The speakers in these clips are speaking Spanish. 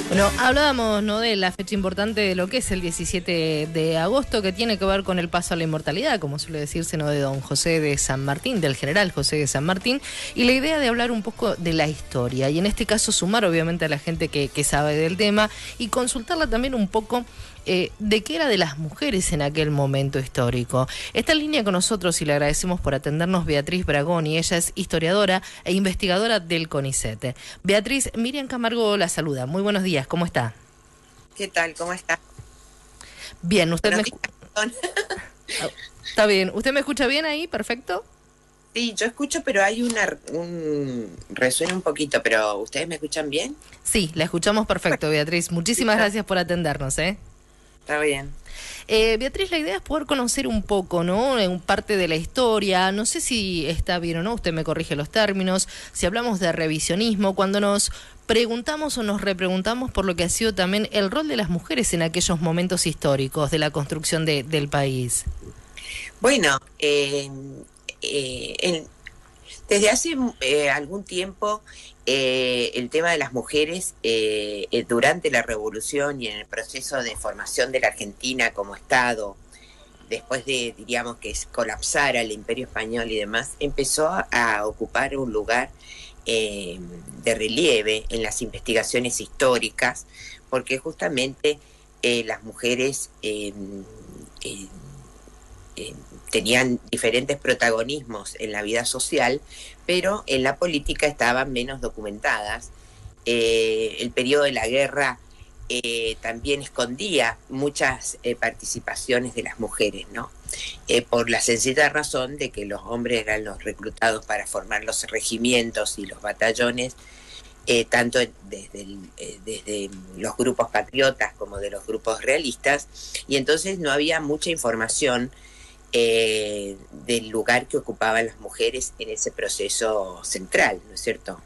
Bueno, hablábamos, ¿no?, de la fecha importante de lo que es el 17 de agosto, que tiene que ver con el paso a la inmortalidad, como suele decirse, ¿no?, de don José de San Martín, del general José de San Martín, y la idea de hablar un poco de la historia, y en este caso sumar obviamente a la gente que sabe del tema, y consultarla también un poco de qué era de las mujeres en aquel momento histórico. Está en línea con nosotros y le agradecemos por atendernos Beatriz Bragoni. Ella es historiadora e investigadora del CONICET. Beatriz, Miriam Camargo la saluda. Muy buenos días, ¿cómo está? ¿Qué tal? ¿Cómo está? Bien, ¿usted Buenos me días, está bien? ¿Usted me escucha bien ahí? Perfecto. Sí, yo escucho, pero hay resuena un poquito, pero ¿ustedes me escuchan bien? Sí, la escuchamos perfecto, Beatriz. Muchísimas ¿Listo? gracias por atendernos, ¿eh? Está bien. Beatriz, la idea es poder conocer un poco, ¿no?, en parte de la historia. No sé si está bien o no, usted me corrige los términos. Si hablamos de revisionismo, cuando nos preguntamos o nos repreguntamos por lo que ha sido también el rol de las mujeres en aquellos momentos históricos de la construcción del país. Bueno, desde hace algún tiempo el tema de las mujeres durante la Revolución y en el proceso de formación de la Argentina como Estado, después de, diríamos, que colapsara el Imperio Español y demás, empezó a ocupar un lugar de relieve en las investigaciones históricas, porque justamente las mujeres eh, tenían diferentes protagonismos en la vida social, pero en la política estaban menos documentadas. El periodo de la guerra también escondía muchas participaciones de las mujeres, ¿no? Por la sencilla razón de que los hombres eran los reclutados para formar los regimientos y los batallones, tanto desde los grupos patriotas como de los grupos realistas, y entonces no había mucha información del lugar que ocupaban las mujeres en ese proceso central, ¿no es cierto?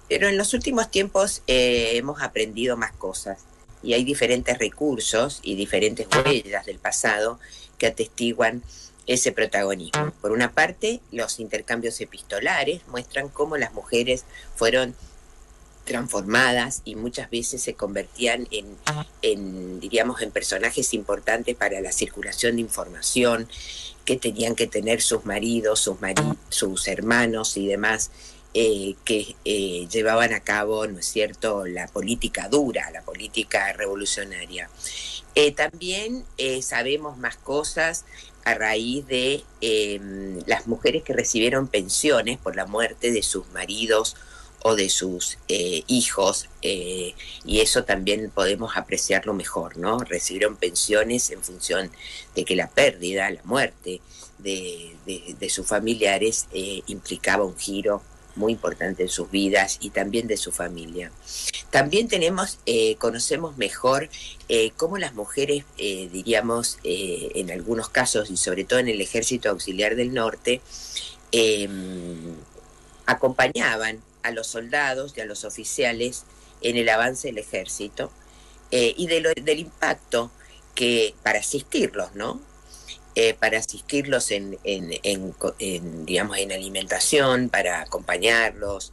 Pero en los últimos tiempos hemos aprendido más cosas y hay diferentes recursos y diferentes huellas del pasado que atestiguan ese protagonismo. Por una parte, los intercambios epistolares muestran cómo las mujeres fueron transformadas y muchas veces se convertían diríamos, en personajes importantes para la circulación de información que tenían que tener sus maridos, sus hermanos y demás, que llevaban a cabo, ¿no es cierto?, la política dura, la política revolucionaria. También sabemos más cosas a raíz de las mujeres que recibieron pensiones por la muerte de sus maridos o de sus hijos, y eso también podemos apreciarlo mejor, ¿no? Recibieron pensiones en función de que la pérdida, la muerte de sus familiares implicaba un giro muy importante en sus vidas y también de su familia. También conocemos mejor cómo las mujeres, diríamos, en algunos casos y sobre todo en el Ejército Auxiliar del Norte, acompañaban a los soldados y a los oficiales en el avance del ejército, y del impacto que para asistirlos, ¿no? Para asistirlos digamos, en alimentación, para acompañarlos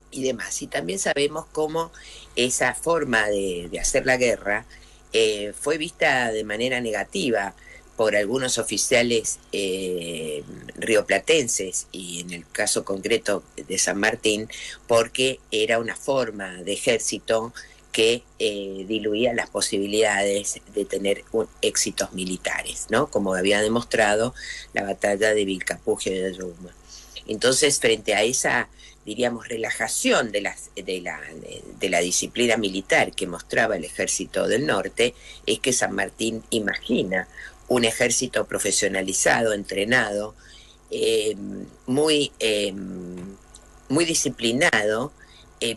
y demás. Y también sabemos cómo esa forma de hacer la guerra fue vista de manera negativa por algunos oficiales rioplatenses y en el caso concreto de San Martín, porque era una forma de ejército que diluía las posibilidades de tener éxitos militares, ¿no? Como había demostrado la batalla de Vilcapugio y de Yuma. Entonces, frente a esa, diríamos, relajación de la disciplina militar que mostraba el Ejército del Norte, es que San Martín imagina un ejército profesionalizado, entrenado, muy disciplinado,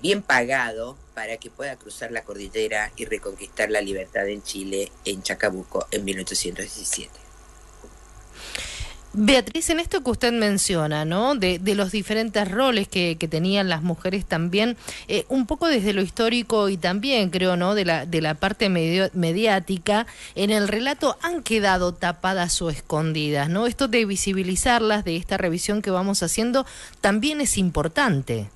bien pagado, para que pueda cruzar la cordillera y reconquistar la libertad en Chile, en Chacabuco, en 1817. Beatriz, en esto que usted menciona, ¿no?, de los diferentes roles que tenían las mujeres también, un poco desde lo histórico y también, creo, ¿no?, de la parte mediática, en el relato han quedado tapadas o escondidas, ¿no? Esto de visibilizarlas, de esta revisión que vamos haciendo, también es importante.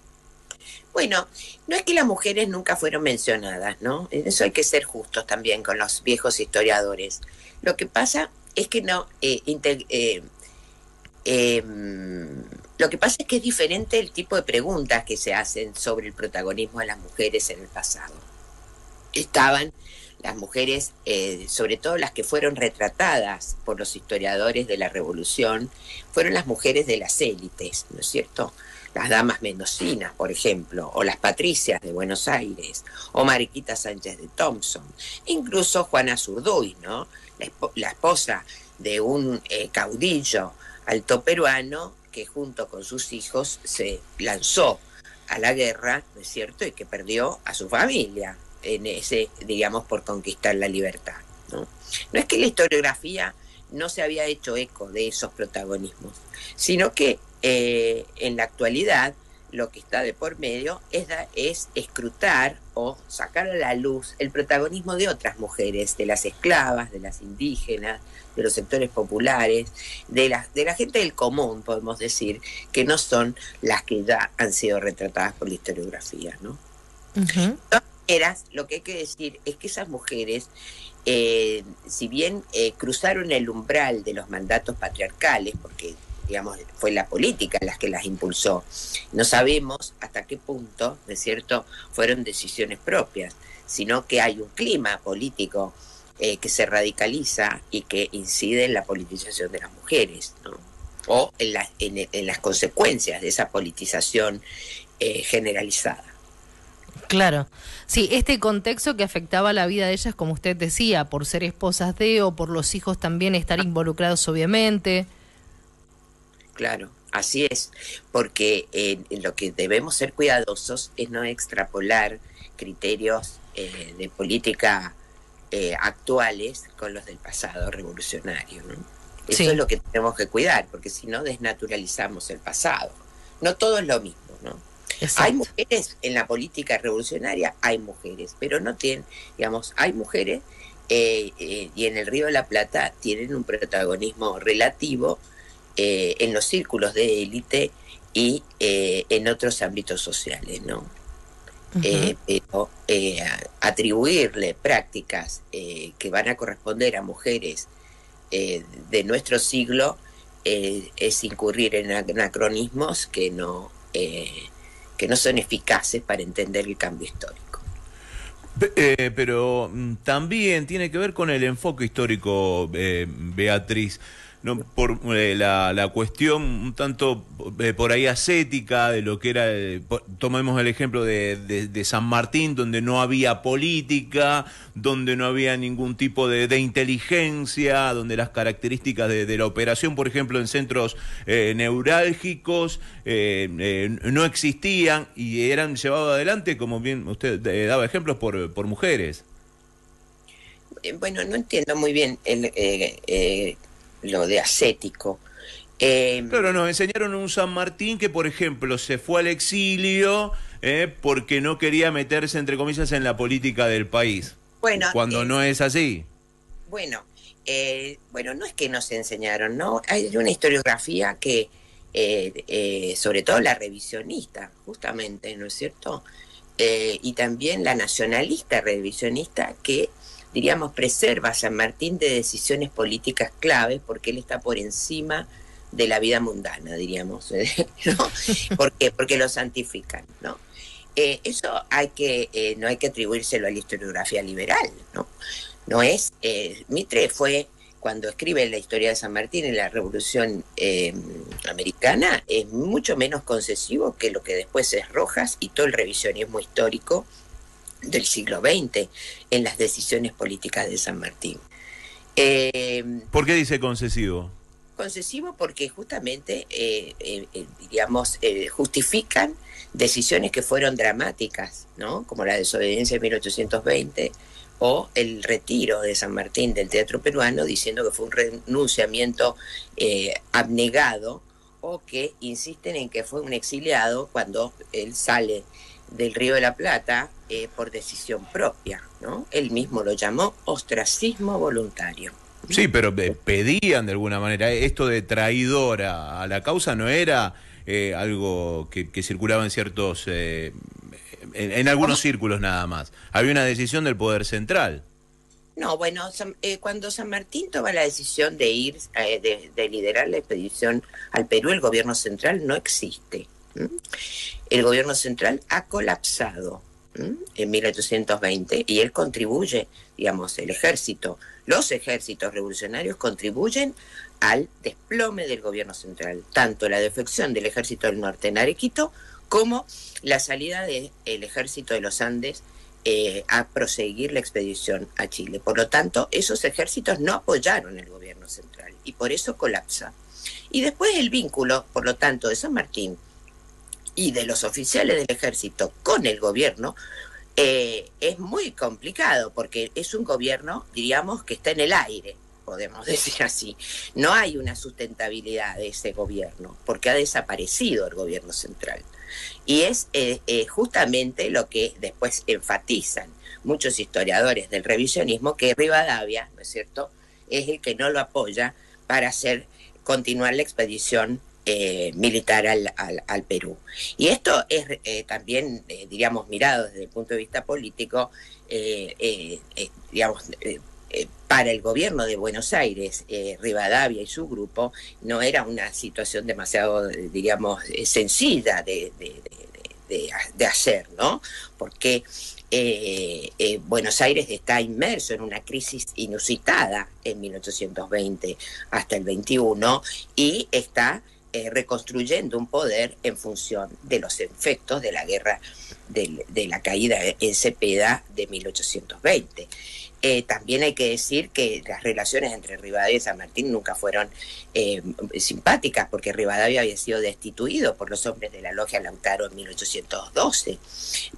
Bueno, no es que las mujeres nunca fueron mencionadas, ¿no? En eso hay que ser justos también con los viejos historiadores. Lo que pasa es que no, eh, lo que pasa es que es diferente el tipo de preguntas que se hacen sobre el protagonismo de las mujeres en el pasado. Estaban las mujeres, sobre todo las que fueron retratadas por los historiadores de la Revolución, fueron las mujeres de las élites, ¿no es cierto? Las damas mendocinas, por ejemplo, o las patricias de Buenos Aires, o Mariquita Sánchez de Thompson, incluso Juana Zurduy, ¿no? La esposa de un caudillo alto peruano que junto con sus hijos se lanzó a la guerra, ¿no es cierto? Y que perdió a su familia en ese, digamos, por conquistar la libertad, ¿no? No es que la historiografía no se había hecho eco de esos protagonismos, sino que en la actualidad lo que está de por medio es escrutar o sacar a la luz el protagonismo de otras mujeres, de las esclavas, de las indígenas, de los sectores populares, de la gente del común, podemos decir, que no son las que ya han sido retratadas por la historiografía, ¿no? De todas maneras, lo que hay que decir es que esas mujeres, si bien cruzaron el umbral de los mandatos patriarcales, porque digamos, fue la política la que las impulsó. No sabemos hasta qué punto, ¿no es cierto?, fueron decisiones propias, sino que hay un clima político que se radicaliza y que incide en la politización de las mujeres, ¿no? O en las consecuencias de esa politización generalizada. Claro, sí, este contexto que afectaba la vida de ellas, como usted decía, por ser esposas de o por los hijos también estar involucrados, obviamente. Claro, así es, porque en lo que debemos ser cuidadosos es no extrapolar criterios de política actuales con los del pasado revolucionario, ¿no? Eso Sí. es lo que tenemos que cuidar, porque si no desnaturalizamos el pasado. No todo es lo mismo, ¿no? Exacto. Hay mujeres en la política revolucionaria, hay mujeres, pero no tienen, digamos, hay mujeres y en el Río de la Plata tienen un protagonismo relativo en los círculos de élite y en otros ámbitos sociales, ¿no? Pero atribuirle prácticas que van a corresponder a mujeres de nuestro siglo es incurrir en anacronismos que no son eficaces para entender el cambio histórico. Pero también tiene que ver con el enfoque histórico, Beatriz, ¿no? Por la cuestión un tanto por ahí ascética de lo que era, tomemos el ejemplo de San Martín, donde no había política, donde no había ningún tipo de inteligencia, donde las características de la operación, por ejemplo, en centros neurálgicos, no existían y eran llevados adelante, como bien usted daba ejemplos, por mujeres. Bueno, no entiendo muy bien lo de ascético. Claro, nos enseñaron un San Martín que, por ejemplo, se fue al exilio porque no quería meterse, entre comillas, en la política del país. Bueno, cuando no es así. Bueno, no es que nos enseñaron, ¿no? Hay una historiografía que, sobre todo la revisionista, justamente, ¿no es cierto? Y también la nacionalista revisionista que, diríamos, preserva a San Martín de decisiones políticas claves porque él está por encima de la vida mundana, diríamos, ¿no? ¿Por qué? Porque lo santifican, ¿no? Eso no hay que atribuírselo a la historiografía liberal, ¿no? No es, Mitre fue, cuando escribe la historia de San Martín en la Revolución Americana, es mucho menos concesivo que lo que después es Rojas y todo el revisionismo histórico del siglo XX en las decisiones políticas de San Martín. ¿Por qué dice concesivo? Concesivo porque justamente, diríamos, justifican decisiones que fueron dramáticas, ¿no? Como la desobediencia de 1820 o el retiro de San Martín del teatro peruano, diciendo que fue un renunciamiento abnegado, o que insisten en que fue un exiliado cuando él sale del Río de la Plata por decisión propia, ¿no? Él mismo lo llamó ostracismo voluntario. Sí, pero pedían de alguna manera, esto de traidora a la causa no era algo que circulaba en ciertos en algunos círculos nada más. Había una decisión del poder central. No, bueno, cuando San Martín toma la decisión de ir, de liderar la expedición al Perú, el gobierno central no existe. El gobierno central ha colapsado en 1820 y él contribuye, digamos, el ejército, los ejércitos revolucionarios contribuyen al desplome del gobierno central, tanto la defección del ejército del norte en Arequito como la salida del ejército de los Andes a proseguir la expedición a Chile. Por lo tanto, esos ejércitos no apoyaron el gobierno central y por eso colapsa. Y después el vínculo, por lo tanto, de San Martín y de los oficiales del ejército con el gobierno es muy complicado porque es un gobierno, diríamos, que está en el aire, podemos decir así. No hay una sustentabilidad de ese gobierno porque ha desaparecido el gobierno central. Y es justamente lo que después enfatizan muchos historiadores del revisionismo, que Rivadavia, ¿no es cierto?, es el que no lo apoya para continuar la expedición militar al Perú. Y esto es también, diríamos, mirado desde el punto de vista político, digamos, para el gobierno de Buenos Aires, Rivadavia y su grupo, no era una situación demasiado, diríamos, sencilla de hacer, ¿no? Porque Buenos Aires está inmerso en una crisis inusitada en 1820 hasta el 21 y está reconstruyendo un poder en función de los efectos de la guerra de la caída en Cepeda de 1820. También hay que decir que las relaciones entre Rivadavia y San Martín nunca fueron simpáticas, porque Rivadavia había sido destituido por los hombres de la Logia Lautaro en 1812.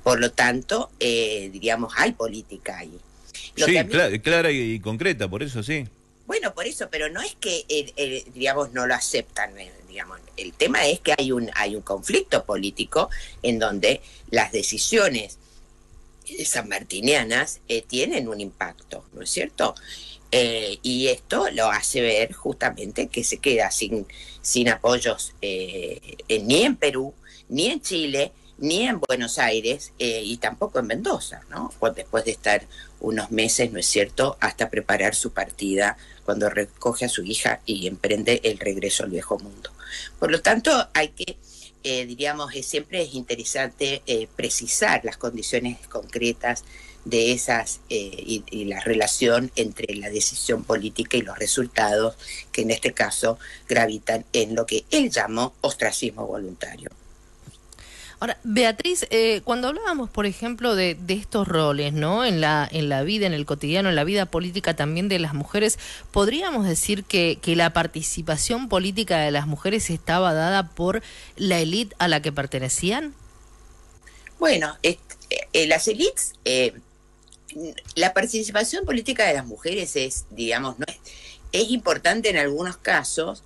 Por lo tanto, diríamos, hay política ahí. Clara y concreta, por eso sí. Bueno, por eso, pero no es que, digamos, no lo aceptan, digamos. El tema es que hay un conflicto político en donde las decisiones sanmartinianas tienen un impacto, ¿no es cierto? Y esto lo hace ver justamente que se queda sin apoyos ni en Perú, ni en Chile, ni en Buenos Aires y tampoco en Mendoza, ¿no? Después de estar unos meses, ¿no es cierto?, hasta preparar su partida cuando recoge a su hija y emprende el regreso al viejo mundo. Por lo tanto, hay que diríamos, siempre es interesante precisar las condiciones concretas de esas y la relación entre la decisión política y los resultados que en este caso gravitan en lo que él llamó ostracismo voluntario. Ahora, Beatriz, cuando hablábamos, por ejemplo, de estos roles, ¿no? En la vida, en el cotidiano, en la vida política también de las mujeres, ¿podríamos decir que la participación política de las mujeres estaba dada por la élite a la que pertenecían? Bueno, las élites, la participación política de las mujeres es, digamos, es importante en algunos casos,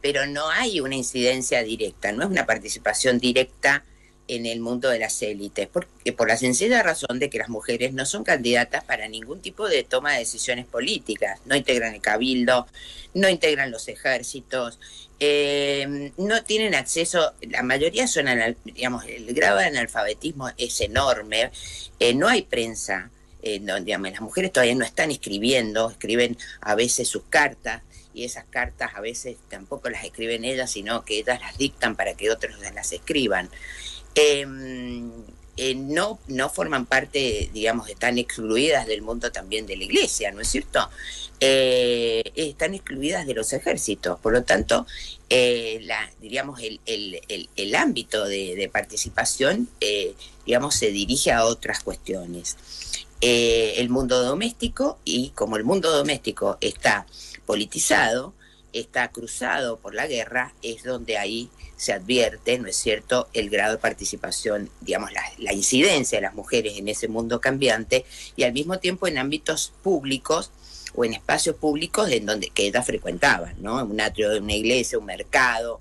pero no hay una incidencia directa, no es una participación directa en el mundo de las élites, por la sencilla razón de que las mujeres no son candidatas para ningún tipo de toma de decisiones políticas, no integran el cabildo, no integran los ejércitos, no tienen acceso, la mayoría son, digamos, el grado de analfabetismo es enorme, no hay prensa, digamos, las mujeres todavía no están escribiendo, escriben a veces sus cartas, y esas cartas a veces tampoco las escriben ellas, sino que ellas las dictan para que otros las escriban. No forman parte, digamos, están excluidas del mundo también de la iglesia, ¿no es cierto? Están excluidas de los ejércitos, por lo tanto, diríamos, el ámbito de participación, digamos, se dirige a otras cuestiones. El mundo doméstico, y como el mundo doméstico está politizado, está cruzado por la guerra, es donde ahí se advierte, ¿no es cierto?, el grado de participación, digamos, la incidencia de las mujeres en ese mundo cambiante, y al mismo tiempo en ámbitos públicos o en espacios públicos que ellas frecuentaban, ¿no? Un atrio de una iglesia, un mercado,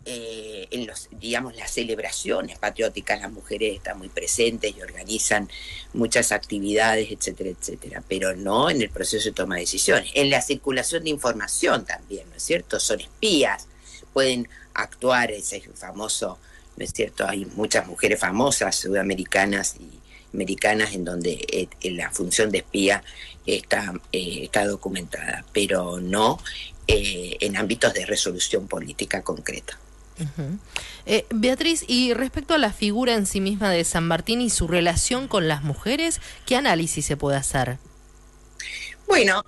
en digamos, las celebraciones patrióticas, las mujeres están muy presentes y organizan muchas actividades, etcétera, etcétera, pero no en el proceso de toma de decisiones. En la circulación de información también, ¿no es cierto? Son espías, pueden actuar, ese famoso ¿no es cierto? Hay muchas mujeres famosas, sudamericanas y americanas, en donde la función de espía está documentada, pero no en ámbitos de resolución política concreta. Uh-huh. Beatriz, y respecto a la figura en sí misma de San Martín y su relación con las mujeres, ¿qué análisis se puede hacer? Bueno,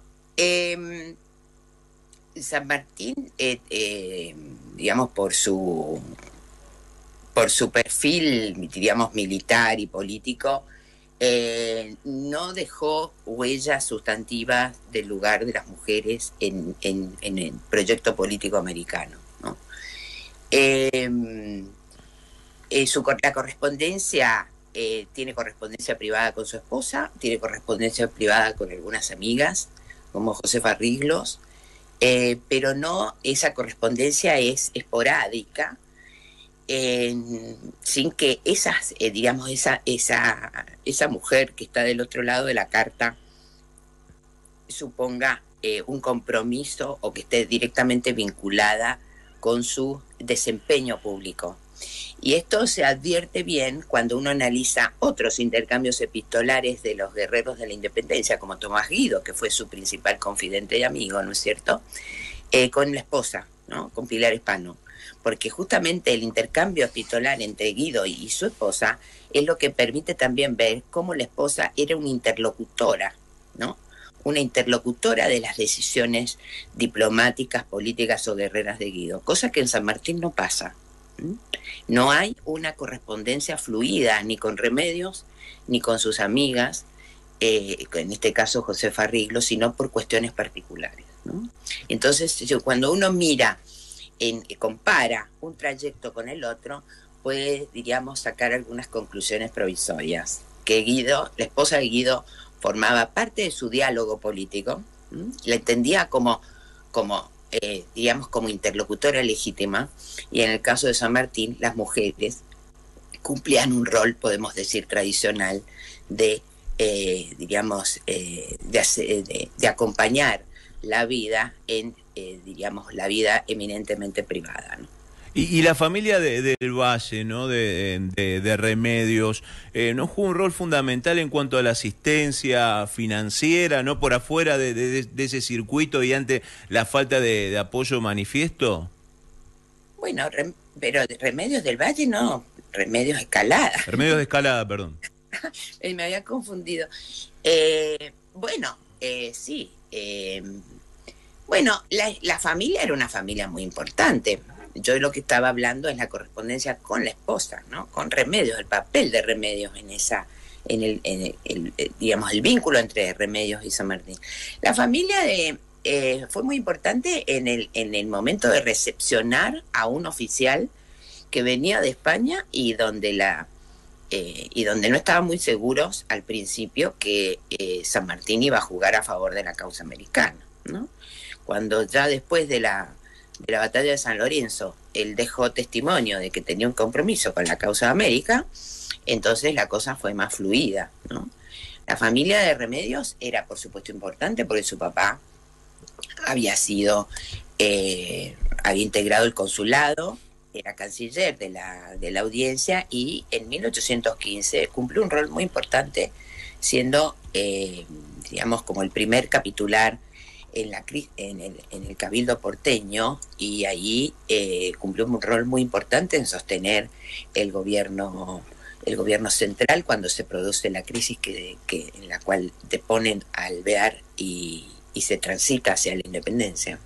San Martín, digamos, por su perfil, diríamos, militar y político, no dejó huellas sustantivas del lugar de las mujeres en el proyecto político americano, ¿no? La correspondencia, tiene correspondencia privada con su esposa, tiene correspondencia privada con algunas amigas, como Josefa Riglos, pero no, esa correspondencia es esporádica, sin que digamos, esa mujer que está del otro lado de la carta suponga un compromiso o que esté directamente vinculada con su desempeño público. Y esto se advierte bien cuando uno analiza otros intercambios epistolares de los guerreros de la independencia, como Tomás Guido, que fue su principal confidente y amigo, ¿no es cierto?, con la esposa, ¿no?, con Pilar Hispano. Porque justamente el intercambio epistolar entre Guido y su esposa es lo que permite también ver cómo la esposa era una interlocutora, ¿no?, una interlocutora de las decisiones diplomáticas, políticas o guerreras de Guido, cosa que en San Martín no pasa. No hay una correspondencia fluida ni con Remedios ni con sus amigas, en este caso Josefa Riglos, sino por cuestiones particulares, ¿no? Entonces, cuando uno mira, compara un trayecto con el otro, puede, diríamos, sacar algunas conclusiones provisorias. Que Guido, la esposa de Guido, formaba parte de su diálogo político, la entendía como digamos, como interlocutora legítima, y en el caso de San Martín, las mujeres cumplían un rol, podemos decir, tradicional de, digamos, de acompañar la vida en, digamos, la vida eminentemente privada, ¿no? Y la familia del Valle, ¿no?, de Remedios, ¿no jugó un rol fundamental en cuanto a la asistencia financiera, no por afuera de ese circuito y ante la falta de apoyo manifiesto? Bueno, pero Remedios del Valle no, Remedios Escalada. Remedios de Escalada, perdón. Me había confundido. Bueno, sí. Bueno, la familia era una familia muy importante. Yo lo que estaba hablando es la correspondencia con la esposa, ¿no?, con Remedios, el papel de Remedios digamos, el vínculo entre Remedios y San Martín. La familia fue muy importante en el momento de recepcionar a un oficial que venía de España y donde no estaban muy seguros al principio que San Martín iba a jugar a favor de la causa americana, ¿no? Cuando ya después de la batalla de San Lorenzo él dejó testimonio de que tenía un compromiso con la causa de América, entonces la cosa fue más fluida, ¿no? La familia de Remedios era, por supuesto, importante porque su papá había integrado el consulado, era canciller de la audiencia, y en 1815 cumplió un rol muy importante siendo, digamos, como el primer capitular en el Cabildo porteño, y ahí cumplió un rol muy importante en sostener el gobierno central cuando se produce la crisis en la cual deponen a Alvear y se transita hacia la independencia.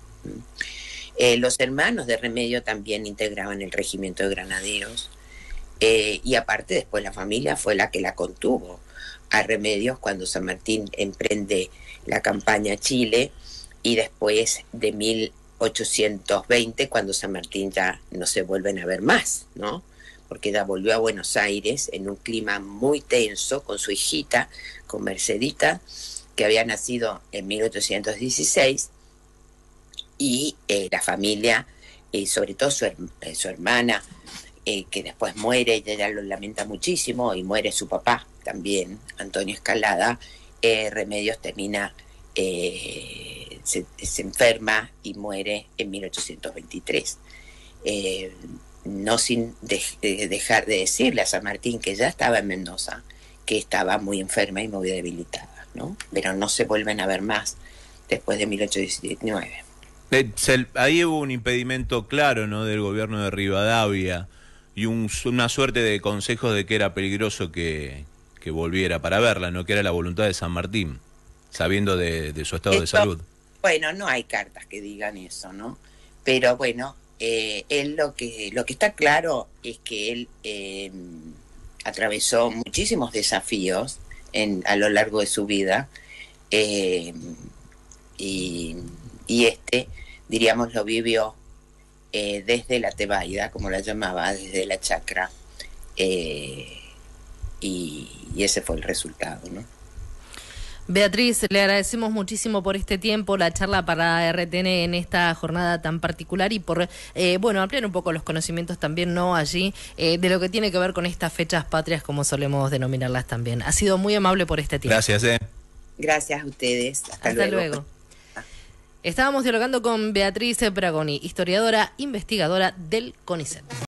Los hermanos de Remedio también integraban el regimiento de granaderos, y aparte después la familia fue la que la contuvo a Remedios cuando San Martín emprende la campaña a Chile, y después de 1820, cuando San Martín ya no se vuelven a ver más, ¿no?, porque ella volvió a Buenos Aires en un clima muy tenso con su hijita, con Mercedita, que había nacido en 1816, y la familia, sobre todo su hermana, que después muere, y ella lo lamenta muchísimo, y muere su papá también, Antonio Escalada. Remedios termina, se enferma y muere en 1823. no sin dejar de decirle a San Martín, que ya estaba en Mendoza, que estaba muy enferma y muy debilitada, ¿no? Pero no se vuelven a ver más después de 1819. Ahí hubo un impedimento claro, ¿no?, del gobierno de Rivadavia y una suerte de consejos de que era peligroso que volviera para verla, ¿no?, que era la voluntad de San Martín, sabiendo de su estado de salud. Bueno, no hay cartas que digan eso, ¿no? Pero bueno, él lo que está claro es que él atravesó muchísimos desafíos a lo largo de su vida, y diríamos, lo vivió desde la tebaida, como la llamaba, desde la chacra, y ese fue el resultado, ¿no? Beatriz, le agradecemos muchísimo por este tiempo, la charla para RTN en esta jornada tan particular y por, ampliar un poco los conocimientos también, ¿no?, allí, de lo que tiene que ver con estas fechas patrias, como solemos denominarlas también. Ha sido muy amable por este tiempo. Gracias. Gracias a ustedes. Hasta luego. Estábamos dialogando con Beatriz Bragoni, historiadora, investigadora del CONICET.